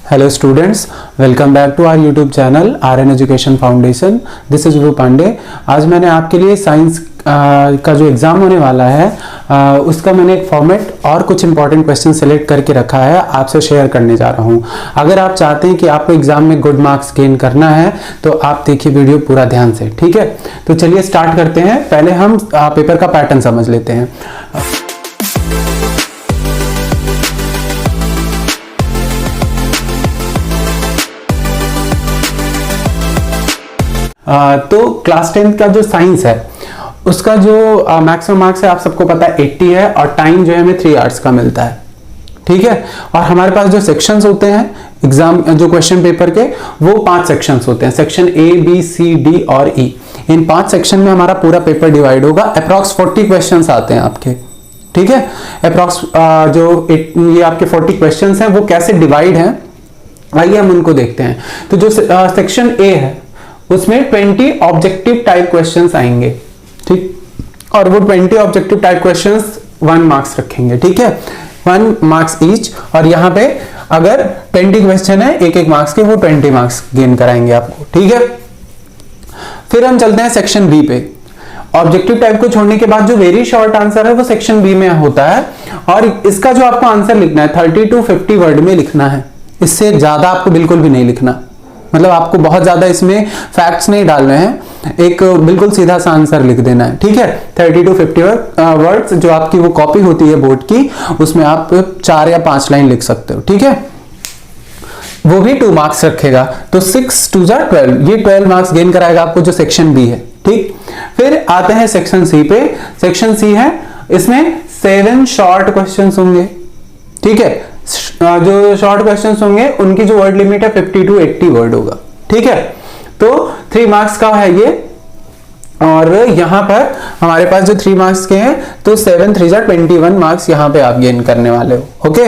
Hello students, welcome back to our YouTube channel RN Education Foundation. This is Guru Pandey. आज मैंने आपके लिए science का जो एग्ज़ाम होने वाला है उसका मैंने एक फॉर्मेट और कुछ इंपॉर्टेंट क्वेश्चन सेलेक्ट करके रखा है, आपसे शेयर करने जा रहा हूँ. अगर आप चाहते हैं कि आपको एग्ज़ाम में गुड मार्क्स गेन करना है तो आप देखिए वीडियो पूरा ध्यान से, ठीक है. तो चलिए स्टार्ट करते हैं. पहले हम पेपर का पैटर्न समझ लेते हैं. तो क्लास 10 का जो साइंस है उसका जो मैक्सिमम मार्क्स है आप सबको पता है 80 है और टाइम जो है हमें 3 आवर्स का मिलता है, ठीक है. और हमारे पास जो सेक्शंस होते हैं एग्जाम जो क्वेश्चन पेपर के वो 5 सेक्शंस होते हैं. Section A B C D और ई. इन 5 सेक्शन में हमारा पूरा पेपर डिवाइड होगा. अप्रॉक्स 40 क्वेश्चंस आते हैं आपके, ठीक है. अप्रॉक्स ये आपके 40 क्वेश्चंस हैं वो कैसे डिवाइड हैं आइए हम उनको देखते हैं. तो जो सेक्शन ए है उसमें 20 ऑब्जेक्टिव टाइप क्वेश्चंस आएंगे, ठीक. और वो 20 ऑब्जेक्टिव टाइप क्वेश्चंस 1 मार्क्स रखेंगे, ठीक है. 1 मार्क्स ईच. और यहाँ पे अगर 20 क्वेश्चन है एक मार्क्स के, वो 20 मार्क्स गेन कराएंगे आपको, ठीक है. फिर हम चलते हैं सेक्शन बी पे. ऑब्जेक्टिव टाइप को छोड़ने के बाद जो वेरी शॉर्ट आंसर है वो सेक्शन बी में होता है. और इसका जो आपको आंसर लिखना है 30 to 50 वर्ड में लिखना है. इससे ज्यादा आपको बिल्कुल भी नहीं लिखना, मतलब आपको बहुत ज्यादा इसमें फैक्ट्स नहीं डालने हैं, एक बिल्कुल सीधा सा आंसर लिख देना है, ठीक है. 30 to 50 वर्ड्स जो आपकी वो कॉपी होती है बोर्ड की उसमें आप 4 या 5 लाइन लिख सकते हो, ठीक है. वो भी 2 मार्क्स रखेगा. तो 6 2 12, ये 12 मार्क्स गेन कराएगा आपको जो सेक्शन बी है, ठीक. फिर आते हैं सेक्शन सी पे. सेक्शन सी है, इसमें 7 शॉर्ट क्वेश्चंस होंगे, ठीक है. जो शॉर्ट क्वेश्चंस होंगे उनकी जो वर्ड लिमिट है 50 to 80 वर्ड होगा, ठीक है. तो 3 मार्क्स का है ये. और यहां पर हमारे पास जो 3 मार्क्स के हैं तो 7 3 21 मार्क्स यहां पे आप गेन करने वाले हो, ओके.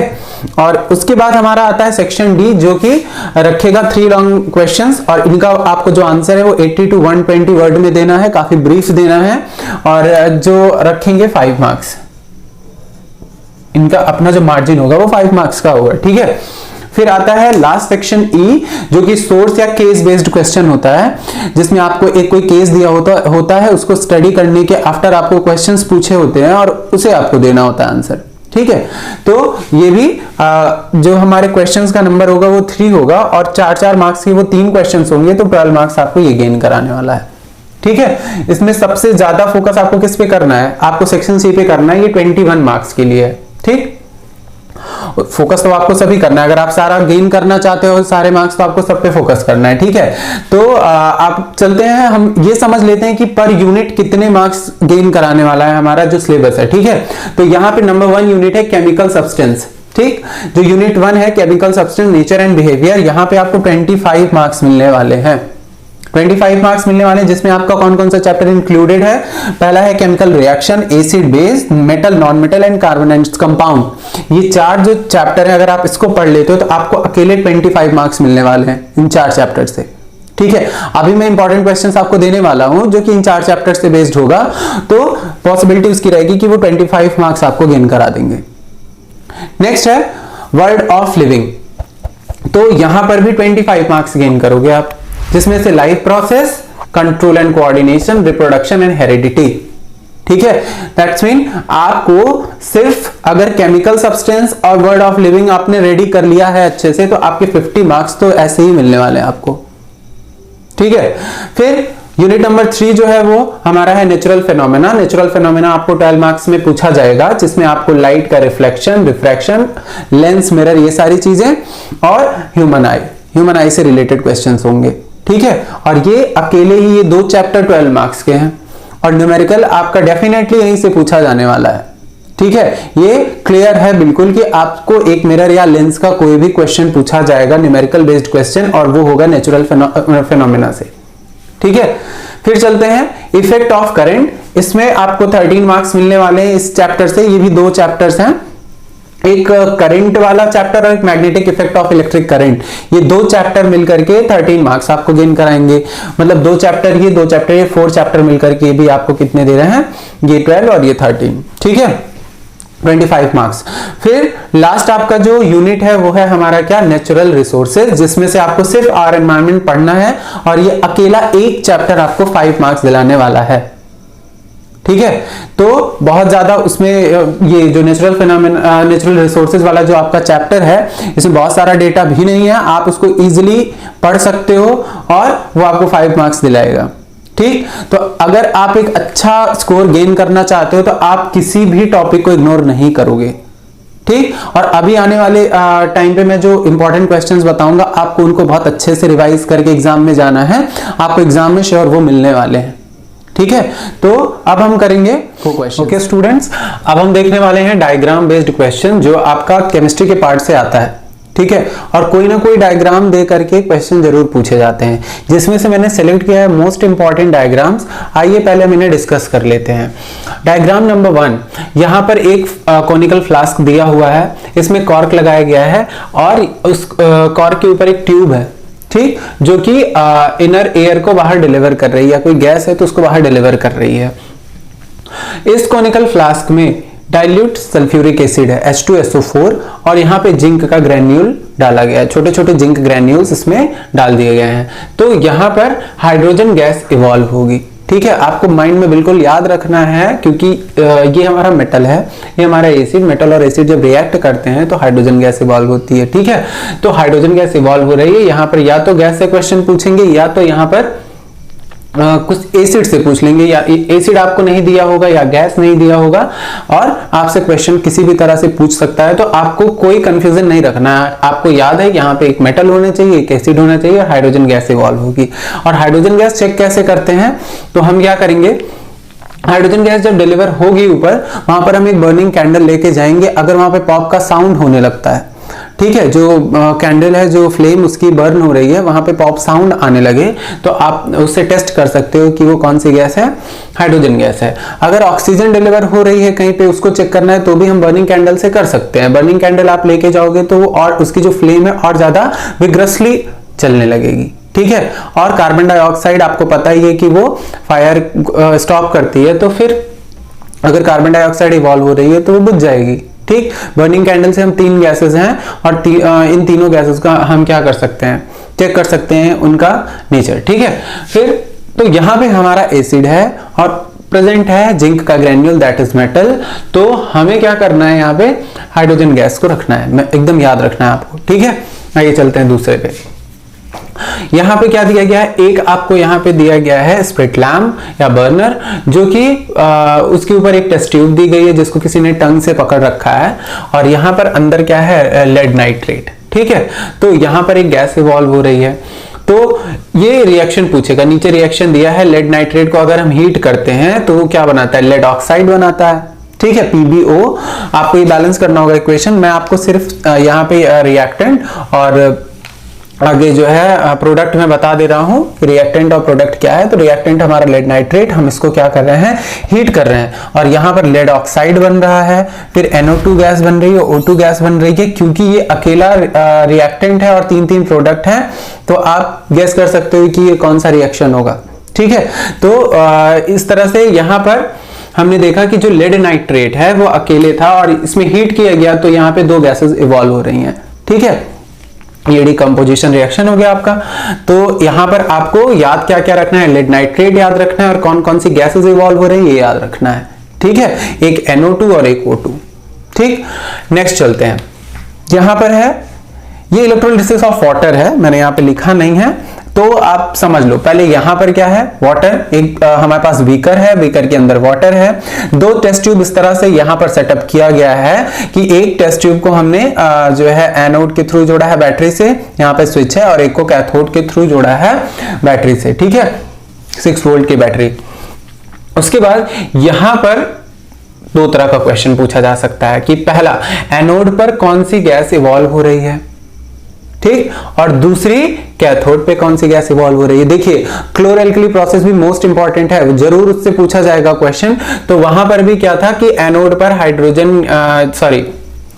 और उसके बाद हमारा आता है सेक्शन डी जो कि रखेगा 3 लॉन्ग क्वेश्चंस. और इनका आपको जो आंसर है वो 80 to 120 वर्ड में देना है, काफी ब्रीफ देना है. और जो रखेंगे 5 मार्क्स, इनका अपना जो मार्जिन होगा वो 5 मार्क्स का होगा, ठीक है. फिर आता है लास्ट सेक्शन ई जो कि सोर्स या केस बेस्ड क्वेश्चन होता है, जिसमें आपको एक कोई केस दिया होता है, उसको स्टडी करने के आफ्टर आपको क्वेश्चंस पूछे होते हैं और उसे आपको देना होता है आंसर, ठीक है. तो ये भी जो हमारे क्वेश्चंस का नंबर होगा वो 3 होगा और 4 मार्क्स के वो 3 क्वेश्चंस होंगे, तो 12 मार्क्स आपको ये गेन कराने वाला है, ठीक है. इसमें सबसे ज्यादा फोकस आपको किस पे करना है, आपको सेक्शन सी पे करना है. ये 21 मार्क्स के लिए है, ठीक. फोकस तो आपको सभी करना है. अगर आप सारा गेन करना चाहते हो सारे मार्क्स तो आपको सब पे फोकस करना है, ठीक है. तो आप चलते हैं, हम ये समझ लेते हैं कि पर यूनिट कितने मार्क्स गेन कराने वाला है हमारा जो सिलेबस है, ठीक है. तो यहाँ पे नंबर 1 यूनिट है केमिकल सब्सटेंस, ठीक. जो यूनिट 1 है chemical substance nature and behaviour, यहाँ पे आपको 25 मार्क्स मिलने वाले हैं. 25 मार्क्स मिलने वाले हैं जिसमें आपका कौन कौन सा चैप्टर इंक्लूडेड है. पहला है chemical reaction, acid base, metal non metal and carbon and compound. ये 4 जो चैप्टर है अगर आप इसको पढ़ लेते हो तो आपको अकेले 25 मार्क्स मिलने वाले हैं इन 4 चैप्टर से, ठीक है. अभी मैं इंपॉर्टेंट क्वेश्चंस आपको देने वाला हूं जो कि इन 4 चैप्टर से बेस्ड होगा, तो पॉसिबिलिटी उसकी रहेगी कि वो 25 मार्क्स आपको गेन करा देंगे. नेक्स्ट है वर्ड ऑफ लिविंग. तो यहां पर भी 25 मार्क्स गेन करोगे आप, जिसमें से life process, control and coordination, reproduction and heredity, ठीक है. दैट्स मीन आपको सिर्फ अगर केमिकल सब्सटेंस और वर्ड ऑफ लिविंग आपने रेडी कर लिया है अच्छे से तो आपके 50 मार्क्स तो ऐसे ही मिलने वाले हैं आपको, ठीक है. फिर यूनिट नंबर 3 जो है वो हमारा है नेचुरल फेनोमेना. नेचुरल फेनोमेना आपको 12 मार्क्स में पूछा जाएगा, जिसमें आपको लाइट का रिफ्लेक्शन, रिफ्रैक्शन, लेंस, मिरर, ये सारी चीजें और ह्यूमन आई से रिलेटेड क्वेश्चंस होंगे, ठीक है. और ये अकेले ही ये 2 चैप्टर 12 मार्क्स के हैं. और न्यूमेरिकल आपका डेफिनेटली यहीं से पूछा जाने वाला है, ठीक है. ये क्लियर है बिल्कुल कि आपको एक मिरर या लेंस का कोई भी क्वेश्चन पूछा जाएगा, न्यूमेरिकल बेस्ड क्वेश्चन, और वो होगा नेचुरल फेनोमेना से, ठीक है. फिर चलते हैं इफेक्ट ऑफ करंट. इसमें आपको 13 मार्क्स मिलने वाले हैं इस चैप्टर से. ये भी 2 चैप्टर्स हैं, एक करंट वाला चैप्टर और एक magnetic effect of electric current. ये 2 चैप्टर मिलकर के 13 मार्क्स आपको गेन कराएंगे. मतलब 2 चैप्टर ये 2 चैप्टर ये 4 चैप्टर मिलकर के भी आपको कितने दे रहे हैं, ये 12 और ये 13, ठीक है. 25 मार्क्स। फिर लास्ट आपका जो यूनिट है वो है हमारा क्या, नेचुरल रिसोर्सेज, जिसमें से आपको सिर्फ आवर एनवायरनमेंट पढ़ना है और ये अकेला एक चैप्टर आपको 5 मार्क्स दिलाने वाला है। ठीक है, तो बहुत ज्यादा उसमें ये जो नेचुरल रिसोर्सेज वाला जो आपका चैप्टर है, इसमें बहुत सारा डेटा भी नहीं है, आप उसको इजीली पढ़ सकते हो और वो आपको 5 मार्क्स दिलाएगा। ठीक, तो अगर आप एक अच्छा स्कोर गेन करना चाहते हो तो आप किसी भी टॉपिक को इग्नोर नहीं करोगे। ठीक, और अभी आने वाले टाइम पे मैं जो इंपॉर्टेंट क्वेश्चंस बताऊंगा आपको उनको बहुत अच्छे से रिवाइज करके एग्जाम में जाना है, आपको एग्जाम में श्योर वो मिलने वाले हैं। ठीक है, तो अब हम करेंगे क्वेश्चन। ओके स्टूडेंट्स, अब हम देखने वाले हैं डायग्राम बेस्ड क्वेश्चन जो आपका केमिस्ट्री के पार्ट से आता है। ठीक है, और कोई ना कोई डायग्राम दे करके क्वेश्चन जरूर पूछे जाते हैं, जिसमें से मैंने सेलेक्ट किया है मोस्ट इंपॉर्टेंट डायग्राम्स। आइए पहले हम इन्हें डिस्कस कर लेते हैं। डायग्राम नंबर 1, यहां पर एक कॉनिकल फ्लास्क दिया हुआ है, इसमें कॉर्क लगाया गया है और उस कॉर्क के ऊपर एक ट्यूब है। ठीक, जो कि इनर एयर को बाहर डिलीवर कर रही है, कोई गैस है तो उसको बाहर डिलीवर कर रही है। इस कॉनिकल फ्लास्क में डाइल्यूट सल्फ्यूरिक एसिड है H2SO4 और यहाँ पे जिंक का ग्रेन्यूल डाला गया है, छोटे छोटे जिंक ग्रेन्यूल्स इसमें डाल दिए गए हैं। तो यहाँ पर हाइड्रोजन गैस इवॉल्व होगी। ठीक है, आपको माइंड में बिल्कुल याद रखना है, क्योंकि ये हमारा मेटल है, ये हमारा एसिड, मेटल और एसिड जब रिएक्ट करते हैं तो हाइड्रोजन गैस इवॉल्व होती है। ठीक है, तो हाइड्रोजन गैस इवॉल्व हो रही है। यहाँ पर या तो गैस से क्वेश्चन पूछेंगे या तो यहाँ पर कुछ एसिड से पूछ लेंगे, या एसिड आपको नहीं दिया होगा या गैस नहीं दिया होगा और आपसे क्वेश्चन किसी भी तरह से पूछ सकता है। तो आपको कोई कंफ्यूजन नहीं रखना है, आपको याद है यहाँ पे एक मेटल होना चाहिए, एक एसिड होना चाहिए और हाइड्रोजन गैस इवॉल्व होगी। और हाइड्रोजन गैस चेक कैसे करते हैं, तो हम क्या करेंगे, हाइड्रोजन गैस जब डिलीवर होगी ऊपर, वहां पर हम एक बर्निंग कैंडल लेके जाएंगे। अगर वहां पे पॉप का साउंड होने लगता है, ठीक है, जो कैंडल है, जो फ्लेम उसकी बर्न हो रही है, वहां पे पॉप साउंड आने लगे तो आप उससे टेस्ट कर सकते हो कि वो कौन सी गैस है, हाइड्रोजन गैस है। अगर ऑक्सीजन डिलीवर हो रही है कहीं पे, उसको चेक करना है तो भी हम बर्निंग कैंडल से कर सकते हैं। बर्निंग कैंडल आप लेके जाओगे तो वो और उसकी जो फ्लेम है और ज्यादा विग्रसली चलने लगेगी। ठीक है, और कार्बन डाइऑक्साइड आपको पता ही है कि वो फायर स्टॉप करती है, तो फिर अगर कार्बन डाइऑक्साइड इवॉल्व हो रही है तो वो बुझ जाएगी। ठीक, बर्निंग कैंडल से हम 3 गैसेस हैं और इन तीनों गैसेस का हम क्या कर सकते हैं, चेक कर सकते हैं उनका नेचर। ठीक है, फिर तो यहां पे हमारा एसिड है और प्रेजेंट है जिंक का ग्रेन्यूल, दैट इज मेटल। तो हमें क्या करना है, यहाँ पे हाइड्रोजन गैस को रखना है, एकदम याद रखना है आपको। ठीक है, आइए चलते हैं दूसरे पे। यहां पे क्या दिया गया है, एक आपको यहां पे दिया गया है स्प्रिट लैम्प या बर्नर, जो कि उसके ऊपर एक टेस्ट ट्यूब दी गई है जिसको किसी ने टंग से पकड़ रखा है और यहां पर अंदर क्या है, लेड नाइट्रेट। ठीक है, तो यहां पर एक गैस इवॉल्व हो रही है, तो ये रिएक्शन पूछेगा। नीचे रिएक्शन दिया है, लेड नाइट्रेट को अगर हम हीट करते हैं तो वो क्या बनाता है, लेड ऑक्साइड बनाता है। ठीक है, PbO। आपको ये बैलेंस करना होगा इक्वेशन। मैं आपको सिर्फ यहाँ पे रिएक्टेंट और आगे जो है प्रोडक्ट में बता दे रहा हूं कि रिएक्टेंट और प्रोडक्ट क्या है। तो रिएक्टेंट हमारा लेड नाइट्रेट, हम इसको क्या कर रहे हैं, हीट कर रहे हैं और यहां पर लेड ऑक्साइड बन रहा है, फिर NO2 गैस बन रही है, O2 गैस बन रही है। क्योंकि ये अकेला रिएक्टेंट है और 3 प्रोडक्ट हैं, तो आप गेस कर सकते हो कि ये कौन सा रिएक्शन होगा। ठीक है, तो इस तरह से यहां पर हमने देखा कि जो लेड नाइट्रेट है वो अकेले था और इसमें हीट किया गया तो यहाँ पे 2 गैसेस इवॉल्व हो रही हैं। ठीक है, ये डिकम्पोजिशन रिएक्शन हो गया आपका। तो यहां पर आपको याद क्या क्या रखना है, लेड नाइट्रेट याद रखना है और कौन कौन सी गैसेस इवॉल्व हो रही है ये याद रखना है। ठीक है, एक NO2 और एक O2। ठीक, नेक्स्ट चलते हैं। यहां पर है ये इलेक्ट्रोलिसिस ऑफ वाटर है, मैंने यहां पे लिखा नहीं है तो आप समझ लो। पहले यहां पर क्या है, वाटर, एक हमारे पास बीकर है, बीकर के अंदर वाटर है। 2 टेस्ट ट्यूब इस तरह से यहां पर सेटअप किया गया है कि एक टेस्ट ट्यूब को हमने जो है एनोड के थ्रू जोड़ा है बैटरी से, यहां पे स्विच है, और एक को कैथोड के थ्रू जोड़ा है बैटरी से। ठीक है, 6 वोल्ट की बैटरी। उसके बाद यहां पर 2 तरह का क्वेश्चन पूछा जा सकता है कि पहला, एनोड पर कौन सी गैस इवॉल्व हो रही है, ठीक, और दूसरी कैथोड पे कौन सी गैस इवॉल्व हो रही है। देखिए, क्लोरोएल्कली प्रोसेस भी मोस्ट इंपॉर्टेंट है, जरूर उससे पूछा जाएगा क्वेश्चन। तो वहां पर भी क्या था कि एनोड पर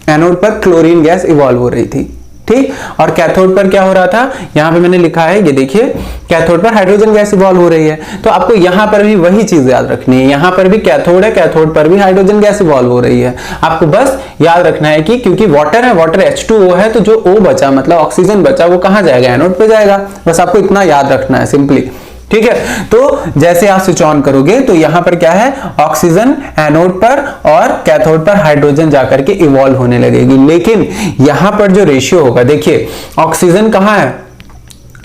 एनोड पर क्लोरीन गैस इवॉल्व हो रही थी। ठीक। और कैथोड पर क्या हो रहा था, यहां पे मैंने लिखा है, ये देखिए, कैथोड पर हाइड्रोजन गैस इवॉल्व हो रही है। तो आपको यहां पर भी वही चीज याद रखनी है, यहां पर भी कैथोड है, कैथोड पर भी हाइड्रोजन गैस इवॉल्व हो रही है। आपको बस याद रखना है कि क्योंकि वाटर है, वाटर H2O है, तो जो O बचा मतलब ऑक्सीजन बचा वो कहां जाएगा, एनोड पे जाएगा। बस आपको इतना याद रखना है सिंपली, ठीक है। तो जैसे आप स्विच ऑन करोगे तो यहां पर क्या है, ऑक्सीजन एनोड पर और कैथोड पर हाइड्रोजन जाकर के इवॉल्व होने लगेगी। लेकिन यहां पर जो रेशियो होगा, देखिए ऑक्सीजन कहां है,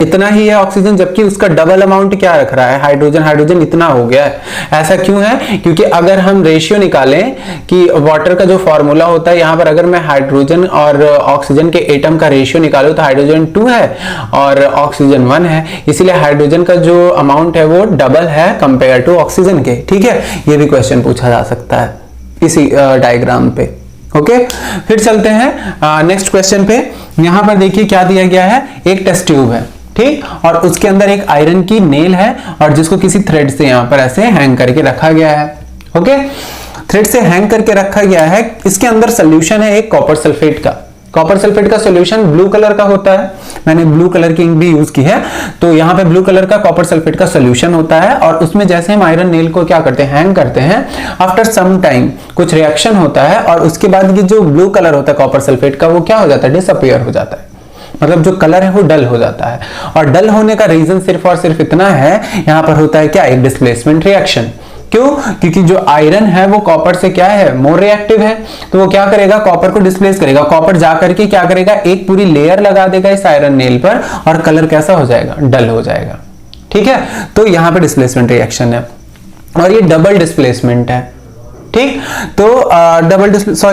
इतना ही है ऑक्सीजन, जबकि उसका डबल अमाउंट क्या रख रहा है, हाइड्रोजन। हाइड्रोजन इतना हो गया है। ऐसा क्यों है, क्योंकि अगर हम रेशियो निकालें कि वाटर का जो फॉर्मूला होता है, यहां पर अगर मैं हाइड्रोजन और ऑक्सीजन के एटम का रेशियो निकालूं तो हाइड्रोजन 2 है और ऑक्सीजन 1 है, इसीलिए हाइड्रोजन का जो अमाउंट है वो डबल है कंपेयर टू ऑक्सीजन के, ठीक है। ये भी क्वेश्चन पूछा जा सकता है इसी डायग्राम पे, ओके। फिर चलते हैं नेक्स्ट क्वेश्चन पे। यहां पर देखिए क्या दिया गया है, एक टेस्ट ट्यूब है, ठीक, और उसके अंदर एक आयरन की नेल है और जिसको किसी थ्रेड से यहां पर ऐसे हैंग करके रखा गया है, ओके। थ्रेड से हैंग करके रखा गया है। इसके अंदर सोल्यूशन है एक कॉपर सल्फेट का। कॉपर सल्फेट का सॉल्यूशन ब्लू कलर का होता है, मैंने ब्लू कलर की इंक भी यूज की है। तो यहाँ पे ब्लू कलर का कॉपर सल्फेट का सॉल्यूशन होता है और उसमें जैसे हम आयरन नेल को क्या करते हैं, हैंग करते हैं, आफ्टर सम टाइम कुछ रिएक्शन होता है और उसके बाद ये जो ब्लू कलर होता है कॉपर सल्फेट का वो क्या हो जाता है, डिसअपीयर हो जाता है, मतलब जो कलर है वो डल हो जाता है। और डल होने का रीजन सिर्फ और सिर्फ इतना है, यहां पर होता है क्या, एक डिस्प्लेसमेंट रिएक्शन। क्यों, क्योंकि जो आयरन है वो कॉपर से क्या है, मोर रिएक्टिव है, तो वो क्या करेगा, कॉपर को डिस्प्लेस करेगा। कॉपर जाकर के क्या करेगा, एक पूरी लेयर लगा देगा इस आयरन नेल पर और कलर कैसा हो जाएगा, डल हो जाएगा, ठीक है। तो यहां पर डिस्प्लेसमेंट रिएक्शन है और ये डबल डिस्प्लेसमेंट है, ठीक। तो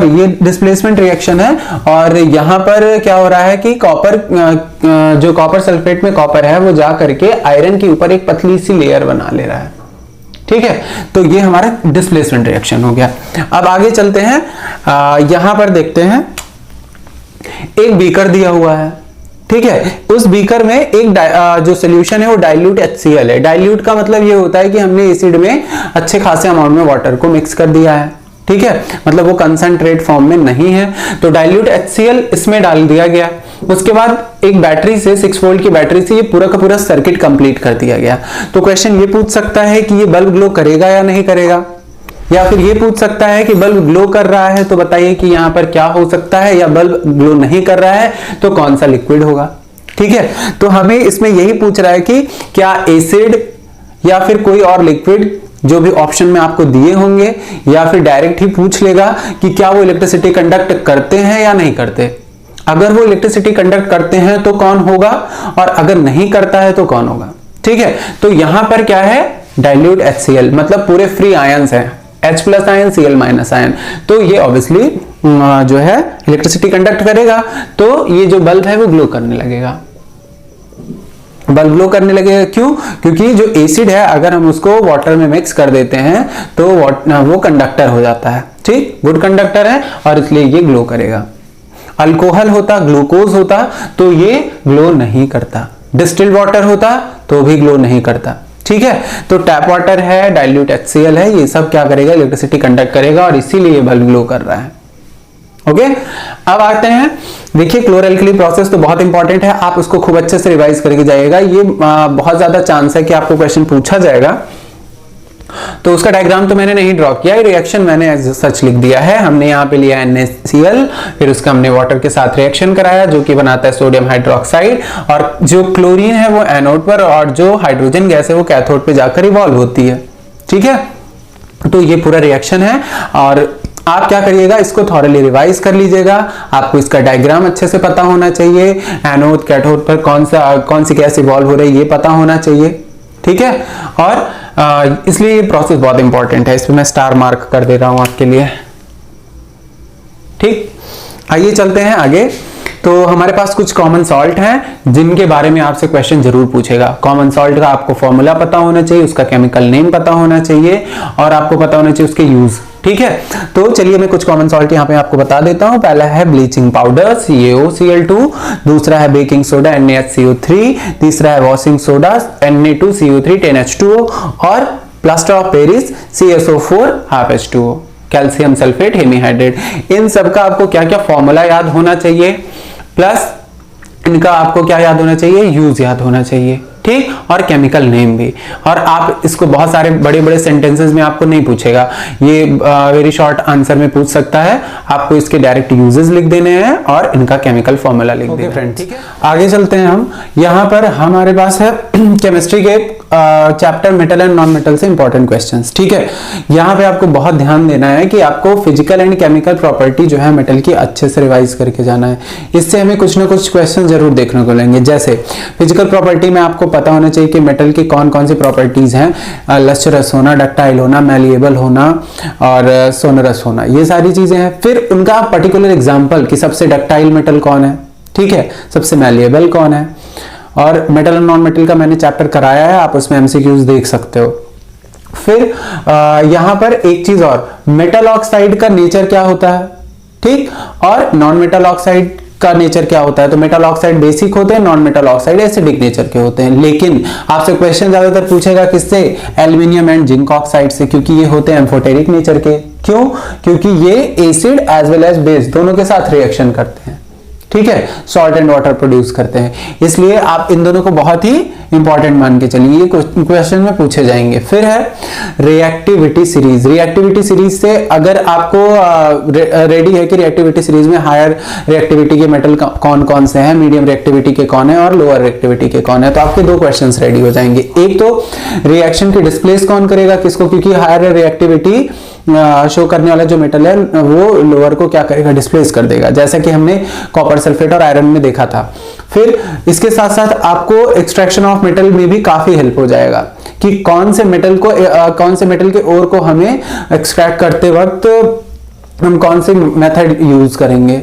ये डिस्प्लेसमेंट रिएक्शन है और यहां पर क्या हो रहा है कि कॉपर जो कॉपर सल्फेट में कॉपर है वो जा करके आयरन के ऊपर एक पतली सी लेयर बना ले रहा है, ठीक है। तो ये हमारा डिस्प्लेसमेंट रिएक्शन हो गया। अब आगे चलते हैं, यहां पर देखते हैं एक बीकर दिया हुआ है, ठीक है। उस बीकर में एक जो सोल्यूशन है वो डाइल्यूट HCl है। डाइल्यूट का मतलब ये होता है कि हमने एसिड में अच्छे खासे अमाउंट में वाटर को मिक्स कर दिया है, ठीक है, मतलब वो कंसंट्रेट फॉर्म में नहीं है। तो डाइल्यूट HCl इसमें डाल दिया गया। उसके बाद एक बैटरी से 6 वोल्ट की बैटरी से ये पूरा का पूरा सर्किट कंप्लीट कर दिया गया। तो क्वेश्चन ये पूछ सकता है कि ये बल्ब ग्लो करेगा या नहीं करेगा, या फिर ये पूछ सकता है कि बल्ब ग्लो कर रहा है तो बताइए कि यहां पर क्या हो सकता है, या बल्ब ग्लो नहीं कर रहा है तो कौन सा लिक्विड होगा, ठीक है। तो हमें इसमें यही पूछ रहा है कि क्या एसिड या फिर कोई और लिक्विड, जो भी ऑप्शन में आपको दिए होंगे, या फिर डायरेक्ट ही पूछ लेगा कि क्या वो इलेक्ट्रिसिटी कंडक्ट करते हैं या नहीं करते। अगर वो इलेक्ट्रिसिटी कंडक्ट करते हैं तो कौन होगा और अगर नहीं करता है तो कौन होगा, ठीक है। तो यहां पर क्या है, डाइल्यूट HCl मतलब पूरे फ्री आयंस हैं, H+ आयन, Cl- आयन। तो ये ऑब्वियसली जो है इलेक्ट्रिसिटी कंडक्ट करेगा, तो ये जो बल्ब है वो ग्लो करने लगेगा। बल्ब ग्लो करने लगेगा क्यों, क्योंकि जो एसिड है अगर हम उसको वाटर में मिक्स कर देते हैं तो वो कंडक्टर हो जाता है, ठीक, गुड कंडक्टर है और इसलिए ये ग्लो करेगा। अल्कोहल होता, ग्लूकोज होता तो ये ग्लो नहीं करता। डिस्टिल्ड वाटर होता तो भी ग्लो नहीं करता, ठीक है। तो टैप वाटर है, डाइल्यूट HCl है, ये सब क्या करेगा, इलेक्ट्रिसिटी कंडक्ट करेगा और इसीलिए ये बल्ब ग्लो कर रहा है, ओके। अब आते हैं, देखिए क्लोरल-एल्कली प्रोसेस तो बहुत इंपॉर्टेंट है, आप उसको खूब अच्छे से रिवाइज करके जाइएगा। ये बहुत ज्यादा चांस है कि आपको क्वेश्चन पूछा जाएगा। तो उसका डायग्राम तो मैंने नहीं ड्रॉ किया, रिएक्शन मैंने सच लिख दिया है। हमने यहाँ पे लिया NaCl, फिर उसका हमने वाटर के साथ रिएक्शन कराया जो कि बनाता है सोडियम हाइड्रोक्साइड, और जो क्लोरीन है वो एनोड पर और जो हाइड्रोजन गैस है वो कैथोड पे जाकर इवॉल्व होती है, ठीक है। तो ये पूरा रिएक्शन है और आप क्या करिएगा, इसको थॉरली रिवाइज कर लीजिएगा। आपको इसका डायग्राम अच्छे से पता होना चाहिए, एनोड कैथोड पर कौन सी गैस इवॉल्व हो रही है ये पता होना चाहिए, ठीक है। और इसलिए ये प्रोसेस बहुत इंपॉर्टेंट है, इस पे मैं स्टार मार्क कर दे रहा हूं आपके लिए, ठीक। आइए चलते हैं आगे। तो हमारे पास कुछ कॉमन सॉल्ट हैं जिनके बारे में आपसे क्वेश्चन जरूर पूछेगा। कॉमन सॉल्ट का आपको फॉर्मूला पता होना चाहिए, उसका केमिकल नेम पता होना चाहिए और आपको पता होना चाहिए उसके यूज, ठीक है। तो चलिए मैं कुछ कॉमन सॉल्ट यहाँ पे आपको बता देता हूँ। पहला है ब्लीचिंग पाउडर CaOCl2, दूसरा है बेकिंग सोडा NaHCO3, तीसरा है वॉशिंग सोडा Na2CO3 10H2O और plaster of Paris CSO4 12H2O, calcium sulphate hemihydrate. इन सब का आपको क्या क्या फॉर्मूला याद होना चाहिए, प्लस इनका आपको क्या याद होना चाहिए, यूज याद होना चाहिए, ठीक, और केमिकल नेम भी। और आप इसको बहुत सारे बड़े बड़े सेंटेंसेस में आपको नहीं पूछेगा, ये वेरी शॉर्ट आंसर में पूछ सकता है। आपको इसके डायरेक्ट यूजेस लिख देने हैं और इनका केमिकल फॉर्मूला लिख देना है। फ्रेंड्स, ठीक है, आगे चलते हैं हम। यहाँ पर हमारे पास है केमिस्ट्री के chapter metal and non metal से इंपॉर्टेंट क्वेश्चंस, ठीक है। यहाँ पे आपको बहुत ध्यान देना है कि आपको फिजिकल एंड केमिकल प्रॉपर्टी जो है मेटल की अच्छे से रिवाइज करके जाना है। इससे हमें कुछ ना कुछ क्वेश्चन जरूर देखने को मिलेंगे। जैसे फिजिकल प्रॉपर्टी में आपको पता होना चाहिए कि मेटल की कौन कौन सी प्रॉपर्टीज हैं, लस्टरस होना, डक्टाइल होना, मैलिएबल होना और सोनरस होना, ये सारी चीजें हैं। फिर उनका पर्टिकुलर एग्जांपल कि सबसे डक्टाइल मेटल कौन है, ठीक है, सबसे मैलिएबल कौन है। और मेटल और नॉन मेटल का मैंने चैप्टर कराया है, आप उसमें एमसीक्यूज देख सकते हो। फिर यहां पर एक चीज और, मेटल ऑक्साइड का नेचर क्या होता है, ठीक, और नॉन मेटल ऑक्साइड का नेचर क्या होता है। तो मेटल ऑक्साइड बेसिक होते हैं, non metal oxide acidic nature के होते हैं। लेकिन आपसे क्वेश्चन ज्यादातर पूछेगा किससे, एल्यूमिनियम एंड जिंक ऑक्साइड से, क्योंकि ये होते हैं एम्फोटेरिक नेचर के। क्यों, क्योंकि ये acid as well as base दोनों के साथ रिएक्शन करते हैं, ठीक है, सॉल्ट एंड वाटर प्रोड्यूस करते हैं। इसलिए आप इन दोनों को बहुत ही इंपॉर्टेंट मान के चलिए, ये क्वेश्चन में पूछे जाएंगे। फिर है रिएक्टिविटी सीरीज। रिएक्टिविटी सीरीज से अगर आपको रेडी है कि रिएक्टिविटी सीरीज में हायर रिएक्टिविटी के मेटल कौन कौन से हैं, मीडियम रिएक्टिविटी के कौन है और लोअर रिएक्टिविटी के कौन है, तो आपके दो क्वेश्चंस रेडी हो जाएंगे। एक तो रिएक्शन की डिस्प्लेस कौन करेगा किसको, क्योंकि हायर रिएक्टिविटी शो करने वाला जो मेटल है वो लोअर को क्या करेगा, डिस्प्लेस कर देगा, जैसा कि हमने कॉपर सल्फेट और आयरन में देखा था। फिर इसके साथ साथ आपको एक्सट्रैक्शन ऑफ मेटल में भी काफी हेल्प हो जाएगा कि कौन से मेटल के ओर को हमें एक्सट्रैक्ट करते वक्त हम कौन से मेथड यूज करेंगे,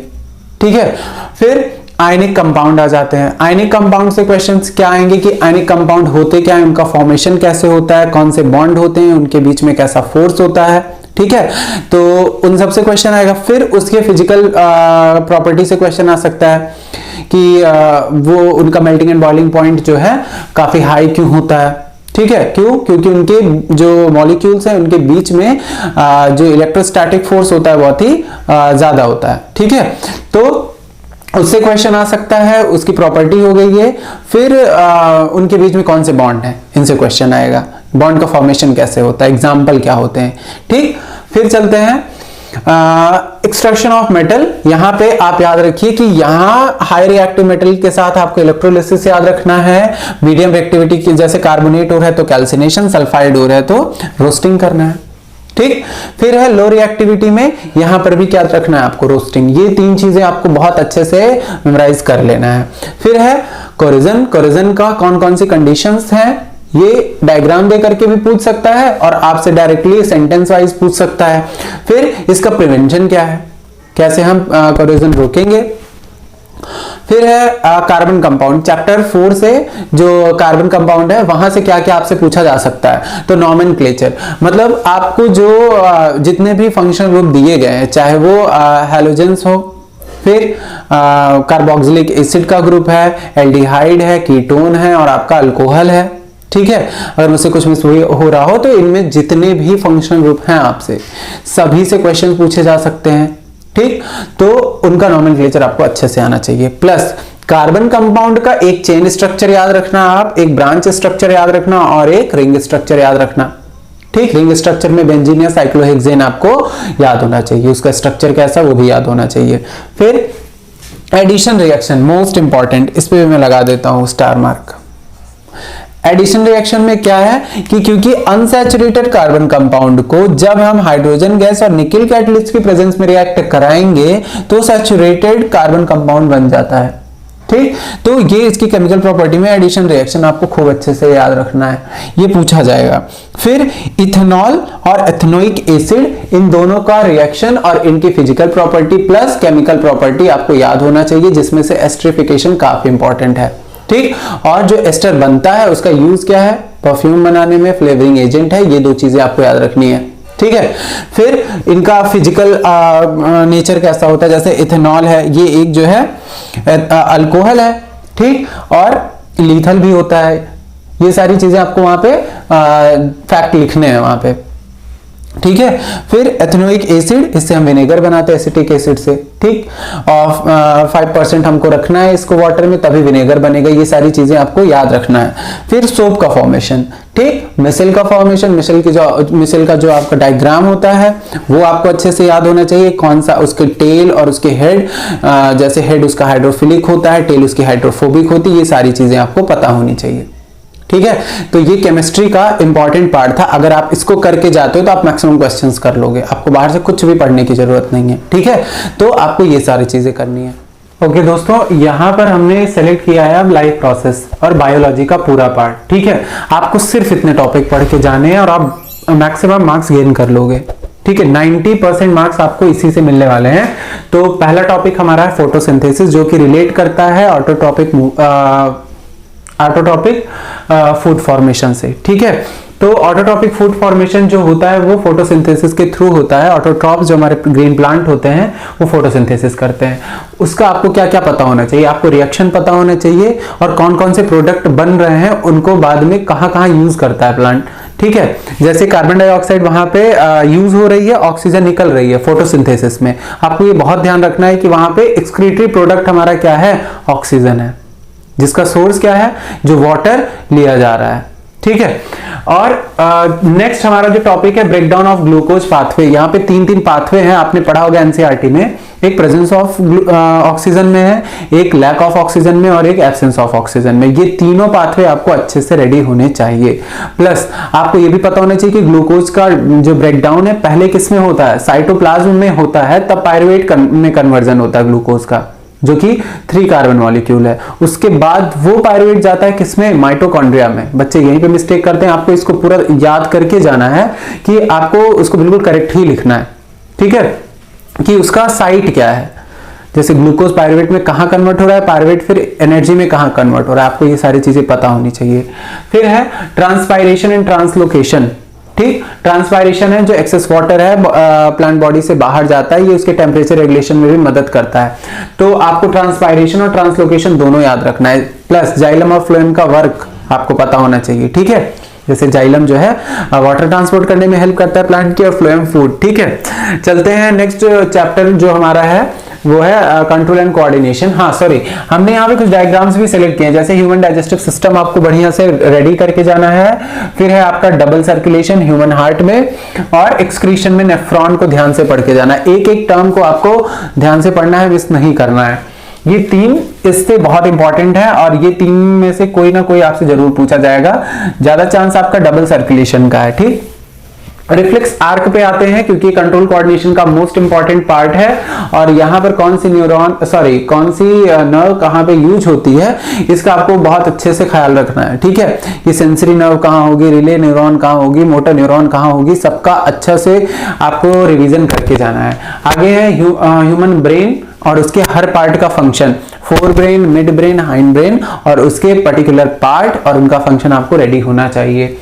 ठीक है। फिर आयनिक कंपाउंड आ जाते हैं। आयनिक कंपाउंड से क्वेश्चंस क्या आएंगे कि आयनिक कंपाउंड होते क्या है, उनका फॉर्मेशन कैसे होता है, कौन से बॉन्ड होते हैं, उनके बीच में कैसा फोर्स होता है, ठीक है, तो उन सबसे क्वेश्चन आएगा। फिर उसके फिजिकल प्रॉपर्टी से क्वेश्चन आ सकता है कि वो उनका मेल्टिंग एंड बॉइलिंग पॉइंट जो है काफी हाई क्यों होता है, ठीक है, क्यों, क्योंकि उनके जो मॉलिक्यूल्स हैं उनके बीच में जो इलेक्ट्रोस्टैटिक फोर्स होता है बहुत ही ज्यादा होता है, ठीक है, तो उससे क्वेश्चन आ सकता है, उसकी प्रॉपर्टी हो गई है। फिर उनके बीच में कौन से बॉन्ड हैं, इनसे क्वेश्चन आएगा, बॉन्ड का फॉर्मेशन कैसे होता है, एग्जाम्पल क्या होते हैं, ठीक। फिर चलते हैं एक्सट्रैक्शन ऑफ मेटल। यहां पे आप याद रखिए कि यहां हाई रिएक्टिव मेटल के साथ आपको इलेक्ट्रोलिसिस याद रखना है, मीडियम रिएक्टिविटी की जैसे कार्बोनेट और है तो कैल्सिनेशन, सल्फाइड और है तो रोस्टिंग करना है, ठीक। फिर है लो रिएक्टिविटी में, यहां पर भी क्या रखना है आपको, रोस्टिंग। ये तीन चीजें आपको बहुत अच्छे से मेमोराइज कर लेना है। फिर है कोरिजन। कोरिजन का कौन कौन सी कंडीशंस हैं, ये डायग्राम दे करके भी पूछ सकता है और आपसे डायरेक्टली सेंटेंस वाइज पूछ सकता है। फिर इसका प्रिवेंशन क्या है, कैसे हम कोरिजन रोकेंगे। फिर है कार्बन कंपाउंड। चैप्टर 4 से जो कार्बन कंपाउंड है वहां से क्या क्या आपसे पूछा जा सकता है, तो नॉमेनक्लेचर, मतलब आपको जो जितने भी फंक्शनल ग्रुप दिए गए हैं, चाहे वो हैलोजेंस हो, फिर कार्बोक्सिलिक एसिड का ग्रुप है, एल्डिहाइड है, कीटोन है और आपका अल्कोहल है, ठीक है। अगर मुझसे कुछ मिस हो रहा हो तो इनमें जितने भी फंक्शनल ग्रुप हैं आपसे सभी से क्वेश्चन पूछे जा सकते हैं, ठीक, तो उनका नॉमेनक्लेचर आपको अच्छे से आना चाहिए। प्लस कार्बन कंपाउंड का एक चेन स्ट्रक्चर याद रखना, आप एक ब्रांच स्ट्रक्चर याद रखना और एक रिंग स्ट्रक्चर याद रखना, ठीक। रिंग स्ट्रक्चर में बेंजीन या साइक्लोहेक्सेन आपको याद होना चाहिए, उसका स्ट्रक्चर कैसा वो भी याद होना चाहिए। फिर एडिशन रिएक्शन, मोस्ट इंपॉर्टेंट, इस पे मैं लगा देता हूं स्टार मार्क। एडिशन रिएक्शन में क्या है कि क्योंकि अनसैचुरेटेड कार्बन कंपाउंड को जब हम हाइड्रोजन गैस और निकेल कैटलिस्ट की प्रेजेंस में रिएक्ट कराएंगे तो सैचुरेटेड कार्बन कंपाउंड बन जाता है, ठीक। तो ये इसकी केमिकल प्रॉपर्टी में एडिशन रिएक्शन आपको खूब अच्छे से याद रखना है, ये पूछा जाएगा। फिर इथेनॉल और एथेनोइक एसिड, इन दोनों का रिएक्शन और इनकी physical property plus chemical property आपको याद होना चाहिए, जिसमें से एस्टरिफिकेशन काफी इंपॉर्टेंट है, ठीक। और जो एस्टर बनता है उसका यूज क्या है, परफ्यूम बनाने में, फ्लेवरिंग एजेंट है, ये दो चीजें आपको याद रखनी है, ठीक है। फिर इनका फिजिकल नेचर कैसा होता है, जैसे इथेनॉल है, ये एक जो है अल्कोहल है, ठीक, और लीथल भी होता है। ये सारी चीजें आपको वहां पे फैक्ट लिखने हैं वहां पे। ठीक है। फिर एथेनोइक एसिड, इससे हम विनेगर बनाते हैं एसिटिक एसिड से, ठीक। और 5% हमको रखना है इसको वाटर में, तभी विनेगर बनेगा। ये सारी चीजें आपको याद रखना है। फिर सोप का फॉर्मेशन, ठीक। मिसल का फॉर्मेशन, मिसल का जो आपका डायग्राम होता है वो आपको अच्छे से याद होना चाहिए। कौन सा उसके टेल और उसके हेड, जैसे हेड उसका हाइड्रोफिलिक होता है, टेल उसकी हाइड्रोफोबिक होती है, ये सारी चीजें आपको पता होनी चाहिए, ठीक है। तो ये केमिस्ट्री का इंपॉर्टेंट पार्ट था। अगर आप इसको करके जाते हो तो आप मैक्सिमम क्वेश्चंस कर लोगे, आपको बाहर से कुछ भी पढ़ने की जरूरत नहीं है, ठीक है। तो आपको ये सारी चीजें करनी है। ओके दोस्तों, यहां पर हमने सेलेक्ट किया है अब लाइफ प्रोसेस और बायोलॉजी का पूरा पार्ट, ठीक है। आपको सिर्फ इतने टॉपिक पढ़ के जाने हैं और आप मैक्सिमम मार्क्स गेन कर लोगे, ठीक है। 90% मार्क्स आपको इसी से मिलने वाले हैं। तो पहला टॉपिक हमारा है फोटोसिंथेसिस, जो कि रिलेट करता है ऑटोट्रॉपिक फूड फॉर्मेशन से, ठीक है। तो ऑटोट्रॉपिक फूड फॉर्मेशन जो होता है वो फोटोसिंथेसिस के थ्रू होता है। ऑटोट्रॉप्स जो हमारे ग्रीन प्लांट होते हैं वो फोटोसिंथेसिस करते हैं। उसका आपको क्या क्या पता होना चाहिए, आपको रिएक्शन पता होना चाहिए और कौन कौन से प्रोडक्ट बन रहे हैं उनको बाद में कहाँ कहाँ यूज करता है प्लांट, ठीक है। जैसे कार्बन डाइऑक्साइड वहां पे यूज हो रही है, ऑक्सीजन निकल रही है फोटोसिंथेसिस में। आपको ये बहुत ध्यान रखना है कि वहां पे एक्सक्रीटरी प्रोडक्ट हमारा क्या है, ऑक्सीजन है, जिसका सोर्स क्या है, जो वाटर लिया जा रहा है, ठीक है। और नेक्स्ट हमारा जो टॉपिक है ब्रेकडाउन ऑफ ग्लूकोज पाथवे। यहाँ पे तीन पाथवे हैं, आपने पढ़ा होगा एनसीईआरटी में। एक प्रेजेंस ऑफ ऑक्सीजन में है, एक लैक ऑफ ऑक्सीजन में और एक एब्सेंस ऑफ ऑक्सीजन में। ये तीनों पाथवे आपको अच्छे से रेडी होने चाहिए। प्लस आपको ये भी पता होना चाहिए कि ग्लूकोज का जो ब्रेकडाउन है पहले किस में होता है, साइटोप्लाज्म में होता है, तब पायरुवेट में कन्वर्जन होता है ग्लूकोज का, जो कि 3 कार्बन मॉलिक्यूल है। उसके बाद वो पायरुवेट जाता है किसमें, माइटोकॉन्ड्रिया में। बच्चे यहीं पे मिस्टेक करते हैं, आपको इसको पूरा याद करके जाना है कि आपको उसको बिल्कुल करेक्ट ही लिखना है, ठीक है, कि उसका साइट क्या है। जैसे ग्लूकोज पायरुवेट में कहां कन्वर्ट हो रहा है, पायरुवेट फिर एनर्जी में कहां कन्वर्ट हो रहा है, आपको ये सारी चीजें पता होनी चाहिए। फिर है ट्रांसपायरेशन एंड ट्रांसलोकेशन, ठीक। ट्रांसपायरेशन है जो एक्सेस वाटर है प्लांट बॉडी से बाहर जाता है, ये उसके टेम्परेचर रेगुलेशन में भी मदद करता है। तो आपको ट्रांसपायरेशन और ट्रांसलोकेशन दोनों याद रखना है। प्लस जाइलम और फ्लोएम का वर्क आपको पता होना चाहिए, ठीक है। जैसे जाइलम जो है वाटर ट्रांसपोर्ट करने में हेल्प करता है प्लांट की, और फ्लोएम फूड, ठीक है। चलते हैं नेक्स्ट चैप्टर जो हमारा है वो है कंट्रोल एंड कोऑर्डिनेशन। हाँ सॉरी, हमने यहाँ पे कुछ डायग्राम्स भी सिलेक्ट किए हैं। जैसे ह्यूमन डाइजेस्टिव सिस्टम आपको बढ़िया से रेडी करके जाना है। फिर है आपका डबल सर्कुलेशन ह्यूमन हार्ट में, और एक्सक्रीशन में नेफ्रॉन को ध्यान से पढ़ के जाना है। एक एक टर्म को आपको ध्यान से पढ़ना है, मिस नहीं करना है। ये 3 इससे बहुत इंपॉर्टेंट है और ये 3 में से कोई ना कोई आपसे जरूर पूछा जाएगा। ज्यादा चांस आपका डबल सर्कुलेशन का है, ठीक। रिफ्लेक्स आर्क पे आते हैं क्योंकि कंट्रोल कोऑर्डिनेशन का मोस्ट इंपॉर्टेंट पार्ट है। और यहाँ पर कौन सी नर्व कहाँ पे यूज होती है, इसका आपको बहुत अच्छे से ख्याल रखना है, ठीक है। कि सेंसरी नर्व कहाँ होगी, रिले न्यूरॉन कहाँ होगी, मोटर न्यूरॉन कहाँ होगी, सबका अच्छा से आपको रिवीजन करके जाना है। आगे है ह्यूमन ब्रेन और उसके हर पार्ट का function, fore brain, mid brain, hind brain, और उसके पर्टिकुलर पार्ट और उनका फंक्शन आपको रेडी होना चाहिए।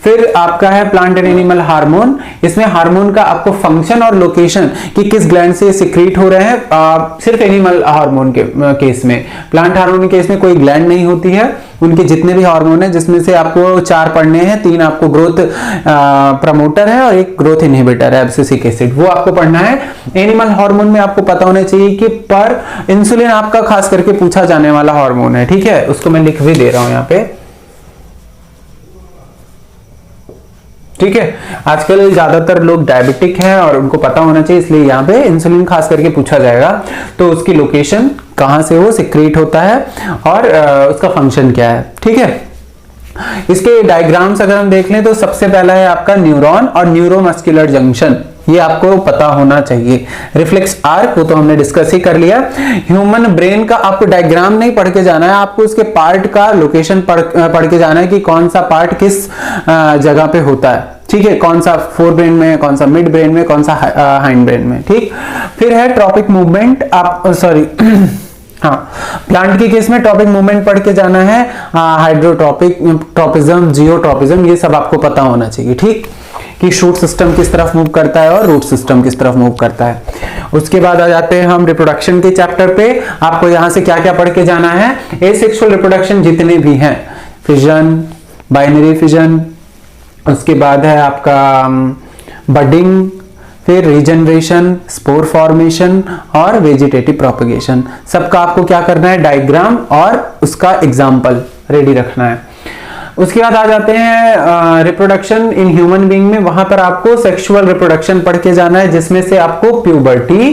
फिर आपका है प्लांट एंड एनिमल हार्मोन। इसमें हार्मोन का आपको फंक्शन और लोकेशन कि किस ग्लैंड से सिक्रीट हो रहे हैं, सिर्फ एनिमल हार्मोन के केस में। प्लांट हार्मोन के केस में कोई ग्लैंड नहीं होती है। उनके जितने भी हार्मोन है, जिसमें से आपको 4 पढ़ने हैं, 3 आपको ग्रोथ प्रमोटर है और 1 ग्रोथ इनहिबिटर है, एब्सिसिक एसिड, वो आपको पढ़ना है। एनिमल हार्मोन में आपको पता होना चाहिए कि पर इंसुलिन आपका खास करके पूछा जाने वाला हार्मोन है, ठीक है। उसको मैं लिख भी दे रहा हूं यहाँ पे, ठीक है। आजकल ज्यादातर लोग डायबिटिक हैं और उनको पता होना चाहिए, इसलिए यहाँ पे इंसुलिन खास करके पूछा जाएगा। तो उसकी लोकेशन, कहां से वो सिक्रीट होता है और उसका फंक्शन क्या है, ठीक है। इसके डायग्राम्स अगर हम देख लें तो सबसे पहला है आपका न्यूरॉन और न्यूरोमस्कुलर जंक्शन, ये आपको पता होना चाहिए। रिफ्लेक्स आर्क वो तो हमने डिस्कस ही कर लिया। ह्यूमन ब्रेन का आपको डायग्राम नहीं पढ़ के जाना है, आपको उसके पार्ट का लोकेशन पढ़ के जाना है कि कौन सा पार्ट किस जगह पे होता है, ठीक है। कौन सा फोर ब्रेन में, कौन सा मिड ब्रेन में, कौन सा हाइंड ब्रेन में, ठीक। फिर है ट्रॉपिक मूवमेंट, आप सॉरी हाँ, प्लांट के केस में टॉपिक मूवमेंट पढ़ के जाना है। हाइड्रोट्रॉपिक, ट्रॉपिज्म, जियोट्रॉपिज्म, ये सब आपको पता होना चाहिए, ठीक, कि शूट सिस्टम किस तरफ मूव करता है और रूट सिस्टम किस तरफ मूव करता है। उसके बाद आ जाते हैं हम रिप्रोडक्शन के चैप्टर पे। आपको यहां से क्या क्या पढ़ के जाना है, एसेक्सुअल रिप्रोडक्शन जितने भी हैं, फिजन, बाइनरी फिजन, उसके बाद है आपका बडिंग, फिर रीजनरेशन, स्पोर फॉर्मेशन और वेजिटेटिव प्रोपगेशन। सबका आपको क्या करना है, डायग्राम और उसका एग्जाम्पल रेडी रखना है। उसके बाद आ जाते हैं रिप्रोडक्शन इन ह्यूमन बीइंग में। वहां पर आपको सेक्सुअल रिप्रोडक्शन पढ़ के जाना है, जिसमें से आपको प्यूबर्टी,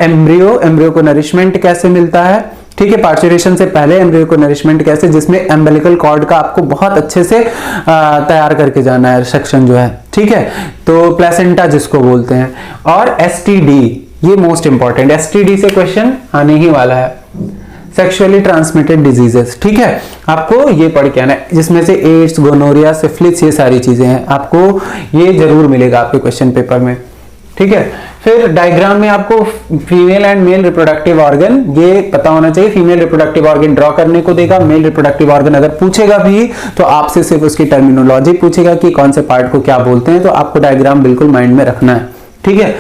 एम्ब्रियो को नरिशमेंट कैसे मिलता है, ठीक है, पार्चुरेशन से पहले एम्ब्रियो को नरिशमेंट कैसे, जिसमें एम्बिलिकल कॉर्ड का आपको बहुत अच्छे से तैयार करके जाना है सेक्शन जो है, ठीक है। तो प्लेसेंटा जिसको बोलते हैं, और एसटीडी, ये मोस्ट इंपॉर्टेंट, एसटीडी से क्वेश्चन आने ही वाला है, सेक्सुअली ट्रांसमिटेड डिजीजेस, ठीक है। आपको ये पढ़ के आना है, जिसमें से एड्स, गोनोरिया, सिफिलिस, ये सारी चीजें हैं, आपको ये जरूर मिलेगा आपके क्वेश्चन पेपर में, ठीक है। फिर डायग्राम में आपको female and male reproductive organ ये पता होना चाहिए। फीमेल रिप्रोडक्टिव ऑर्गन ड्रॉ करने को देगा, मेल रिप्रोडक्टिव ऑर्गन अगर पूछेगा भी तो आपसे सिर्फ उसकी टर्मिनोलॉजी पूछेगा कि कौन से पार्ट को क्या बोलते हैं, तो आपको डायग्राम बिल्कुल माइंड में रखना है, ठीक है।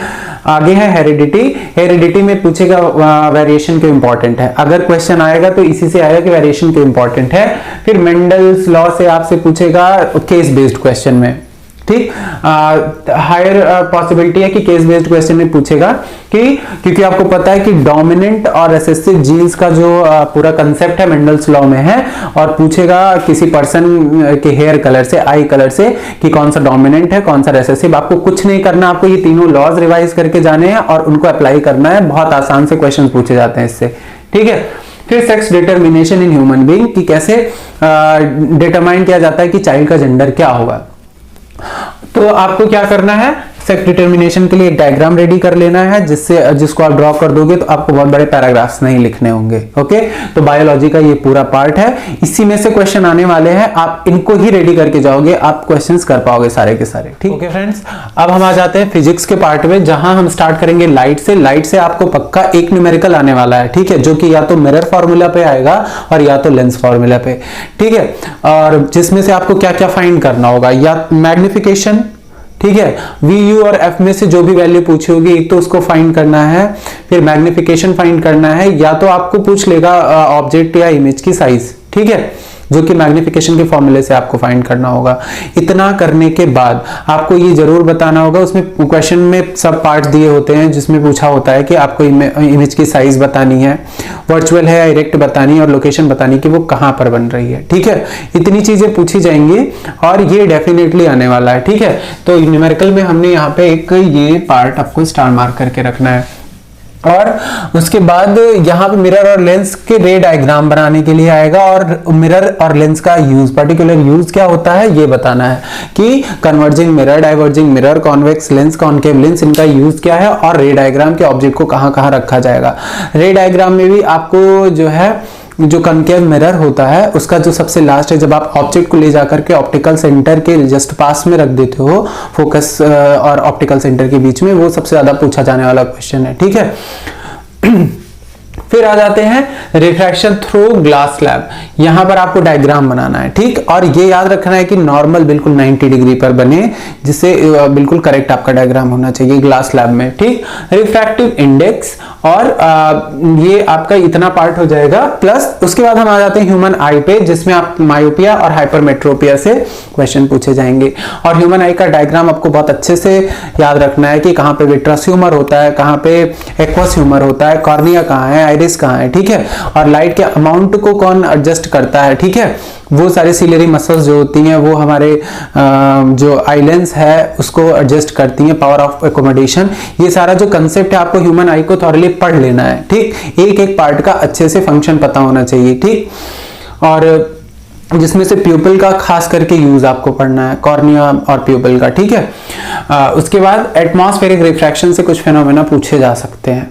आगे है हेरिडिटी। हेरिडिटी में पूछेगा वेरिएशन क्यों इंपॉर्टेंट है, अगर क्वेश्चन आएगा तो इसी से आएगा कि वेरिएशन क्यों इंपॉर्टेंट है। फिर मेंडल्स लॉ से आपसे पूछेगा केस बेस्ड क्वेश्चन में, ठीक। हायर पॉसिबिलिटी है कि केस बेस्ड क्वेश्चन में पूछेगा कि क्योंकि आपको पता है कि डोमिनेंट और रिसेसिव जीन्स का जो पूरा कंसेप्ट है मेंडल्स लॉ में है, और पूछेगा किसी पर्सन के हेयर कलर से, आई कलर से, कि कौन सा डोमिनेंट है कौन सा रिसेसिव। आपको कुछ नहीं करना, आपको ये तीनों लॉज रिवाइज करके जाने हैं और उनको अप्लाई करना है। बहुत आसान से क्वेश्चन पूछे जाते हैं इससे, ठीक है। फिर sex determination in human being, कि कैसे डिटरमाइन किया जाता है कि चाइल्ड का जेंडर क्या होगा। तो आपको क्या करना है, सेक्स डिटर्मिनेशन के लिए एक डायग्राम रेडी कर लेना है, जिसको आप ड्रॉ कर दोगे तो आपको बहुत बड़े पैराग्राफ्स नहीं लिखने होंगे, ओके। तो बायोलॉजी का ये पूरा पार्ट है, इसी में से क्वेश्चन आने वाले हैं, आप इनको ही रेडी करके जाओगे, आप क्वेश्चंस कर पाओगे सारे के सारे, ठीक। ओके फ्रेंड्स, अब हम आ जाते हैं फिजिक्स के पार्ट में, जहां हम स्टार्ट करेंगे लाइट से। लाइट से आपको पक्का एक न्यूमेरिकल आने वाला है, ठीक है, जो कि या तो मिरर फॉर्मूला पे आएगा और या तो लेंस फॉर्मूला पे, ठीक है। और जिसमें से आपको क्या क्या फाइंड करना होगा, या मैग्निफिकेशन, ठीक है, वी यू और एफ में से जो भी वैल्यू पूछी होगी एक तो उसको फाइंड करना है, फिर मैग्निफिकेशन फाइंड करना है, या तो आपको पूछ लेगा ऑब्जेक्ट या इमेज की साइज, ठीक है, जो कि मैग्निफिकेशन के फॉर्मूले से आपको फाइंड करना होगा। इतना करने के बाद आपको ये जरूर बताना होगा, उसमें क्वेश्चन में सब पार्ट दिए होते हैं, जिसमें पूछा होता है कि आपको इमेज की साइज बतानी है, वर्चुअल है या डायरेक्ट बतानी है, और लोकेशन बतानी कि वो कहां पर बन रही है, ठीक है। इतनी चीजें पूछी जाएंगी और ये डेफिनेटली आने वाला है, ठीक है। तो न्यूमेरिकल में हमने यहाँ पे एक ये पार्ट आपको स्टार मार्क करके रखना है। और उसके बाद यहाँ पे मिरर और लेंस के रे डायग्राम बनाने के लिए आएगा, और मिरर और लेंस का यूज, पर्टिकुलर यूज क्या होता है ये बताना है, कि converging mirror, diverging mirror, convex lens, concave lens, इनका यूज क्या है, और रे डायग्राम के ऑब्जेक्ट को कहाँ कहाँ रखा जाएगा। रे डायग्राम में भी आपको जो है, जो कनकेव मिरर होता है उसका जो सबसे लास्ट है, जब आप ऑब्जेक्ट को ले जाकर के ऑप्टिकल सेंटर के जस्ट पास में रख देते हो, फोकस और ऑप्टिकल सेंटर के बीच में, वो सबसे ज्यादा पूछा जाने वाला क्वेश्चन है, ठीक है। फिर आ जाते हैं रिफ्रैक्शन थ्रू ग्लास स्लैब। यहां पर आपको डायग्राम बनाना है, ठीक, और ये याद रखना है कि नॉर्मल बिल्कुल 90 डिग्री पर बने, जिससे बिल्कुल करेक्ट आपका डायग्राम होना चाहिए ग्लास स्लैब में, ठीक। रिफ्रैक्टिव इंडेक्स, और ये आपका इतना पार्ट हो जाएगा। प्लस उसके बाद हम आ जाते हैं ह्यूमन आई पे, जिसमें आप मायोपिया और हाइपरमेट्रोपिया से क्वेश्चन पूछे जाएंगे। और ह्यूमन आई का डायग्राम आपको बहुत अच्छे से याद रखना है कि कहां पे विट्रस ह्यूमर होता है, कहां पे एक्वस ह्यूमर होता है, कॉर्निया कहां है, आइरिस कहां है, ठीक है। और लाइट के अमाउंट को कौन एडजस्ट करता है, ठीक है, वो सारे सिलेरी मसल्स जो होती हैं वो हमारे जो आई लेंस है उसको एडजस्ट करती हैं, पावर ऑफ एकोमोडेशन। ये सारा जो कंसेप्ट है आपको ह्यूमन आई को थॉरली पढ़ लेना है, ठीक। एक एक पार्ट का अच्छे से फंक्शन पता होना चाहिए, ठीक। और जिसमें से प्यूपिल का खास करके यूज आपको पढ़ना है, कॉर्निया और प्यूपिल का, ठीक है। उसके बाद एटमॉस्फेरिक रिफ्रैक्शन से कुछ फिनोमेना पूछे जा सकते हैं।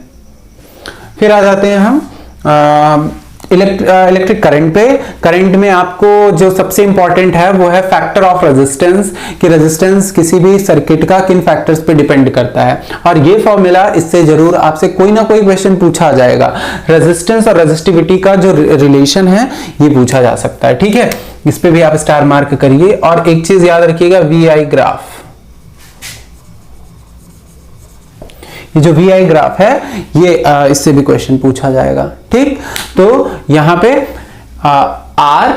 फिर आ जाते हैं हम इलेक्ट्रिक करंट पे। करंट में आपको जो सबसे इंपॉर्टेंट है वो है फैक्टर ऑफ रेजिस्टेंस, कि रेजिस्टेंस किसी भी सर्किट का किन फैक्टर्स पे डिपेंड करता है, और ये फॉर्मूला इससे जरूर आपसे कोई ना कोई क्वेश्चन पूछा जाएगा। रेजिस्टेंस और रेजिस्टिविटी का जो रिलेशन है ये पूछा जा सकता है, ठीक है। इस पे भी आप स्टार मार्क करिए। और एक चीज याद रखिएगा, VI ग्राफ, ये जो VI ग्राफ है ये इससे भी क्वेश्चन पूछा जाएगा, ठीक। तो यहां पे R,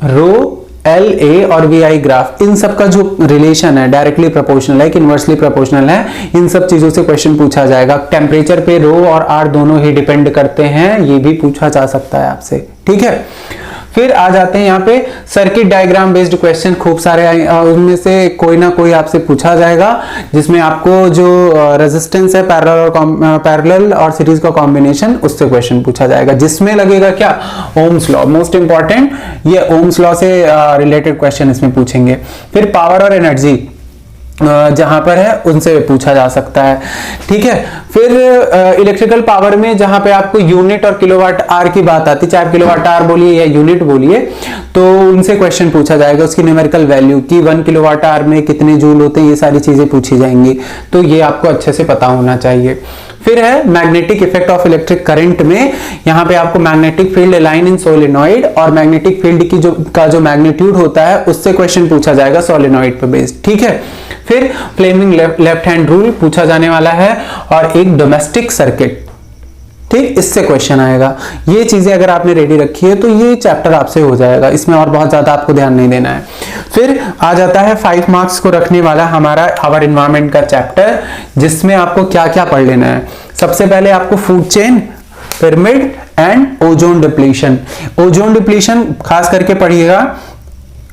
रो, LA और VI ग्राफ, इन सब का जो रिलेशन है डायरेक्टली प्रोपोर्शनल है कि इनवर्सली प्रोपोर्शनल है, इन सब चीजों से क्वेश्चन पूछा जाएगा। टेम्परेचर पे रो और आर दोनों ही डिपेंड करते हैं, ये भी पूछा जा सकता है आपसे, ठीक है। फिर आ जाते हैं यहाँ पे सर्किट डायग्राम बेस्ड क्वेश्चन, खूब सारे उनमें से कोई ना कोई आपसे पूछा जाएगा, जिसमें आपको जो रेजिस्टेंस है पैरेलल और सीरीज का कॉम्बिनेशन, उससे क्वेश्चन पूछा जाएगा, जिसमें लगेगा क्या, ओम्स लॉ, मोस्ट इंपॉर्टेंट, ये ओम्स लॉ से रिलेटेड क्वेश्चन इसमें पूछेंगे। फिर पावर और एनर्जी जहां पर है उनसे पूछा जा सकता है, ठीक है। फिर इलेक्ट्रिकल पावर में जहां पे आपको यूनिट और किलोवाट आर की बात आती है, चाहे आप किलोवाट आर बोलिए या यूनिट बोलिए, तो उनसे क्वेश्चन पूछा जाएगा, उसकी न्यूमेरिकल वैल्यू की 1 किलोवाट आर में कितने जूल होते हैं, ये सारी चीजें पूछी जाएंगी, तो ये आपको अच्छे से पता होना चाहिए। फिर है magnetic effect of electric current में, यहाँ पे आपको magnetic field line in solenoid और मैग्नेटिक फील्ड की जो मैग्नीट्यूड होता है उससे क्वेश्चन पूछा जाएगा सोलेनॉइड पे बेस्ड, ठीक है। फिर फ्लेमिंग लेफ्ट हैंड रूल पूछा जाने वाला है और एक डोमेस्टिक सर्किट, ठीक, इससे क्वेश्चन आएगा। ये चीजें अगर आपने रेडी रखी है तो ये चैप्टर आपसे हो जाएगा, इसमें और बहुत ज्यादा आपको ध्यान नहीं देना है। फिर आ जाता है 5 मार्क्स को रखने वाला हमारा आवर एनवायरनमेंट का चैप्टर, जिसमें आपको क्या क्या पढ़ लेना है। सबसे पहले आपको food chain, pyramid and ozone depletion. Ozone depletion खास करके पढ़िएगा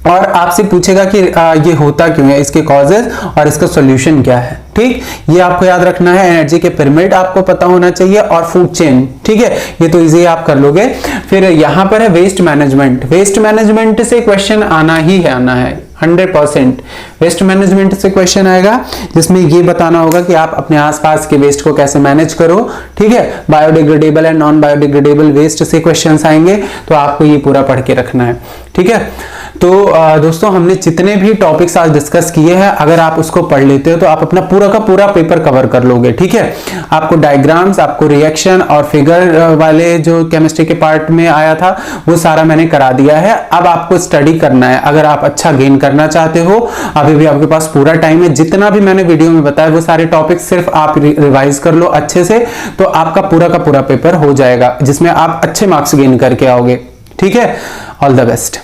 और आपसे पूछेगा कि ये होता क्यों है, इसके कॉजेज और इसका सॉल्यूशन क्या है, ठीक, ये आपको याद रखना है। एनर्जी के पिरामिड आपको पता होना चाहिए और फूड चेन, ठीक है, ये तो इजी आप कर लोगे। फिर यहाँ पर है वेस्ट मैनेजमेंट, वेस्ट मैनेजमेंट से क्वेश्चन आना ही है, आना है 100%। वेस्ट मैनेजमेंट से क्वेश्चन आएगा जिसमें ये बताना होगा कि आप अपने आसपास के वेस्ट को कैसे मैनेज करो, ठीक है। Biodegradable and non biodegradable waste से क्वेश्चंस आएंगे, तो आपको ये पूरा पढ़ के रखना है, ठीक है। तो दोस्तों हमने जितने भी टॉपिक्स आज डिस्कस किए हैं, अगर आप उसको पढ़ लेते हो तो आप अपना पूरा का पूरा पेपर कवर कर लोगे, ठीक है। आपको डायग्राम्स, आपको रिएक्शन और फिगर वाले जो केमिस्ट्री के पार्ट में आया था वो सारा मैंने करा दिया है। अब आपको स्टडी करना है, अगर आप अच्छा गेन करना चाहते हो, अभी भी आपके पास पूरा टाइम है। जितना भी मैंने वीडियो में बताया वो सारे टॉपिक्स सिर्फ आप रिवाइज कर लो अच्छे से, तो आपका पूरा का पूरा पेपर हो जाएगा, जिसमें आप अच्छे मार्क्स गेन करके आओगे, ठीक है। All the best.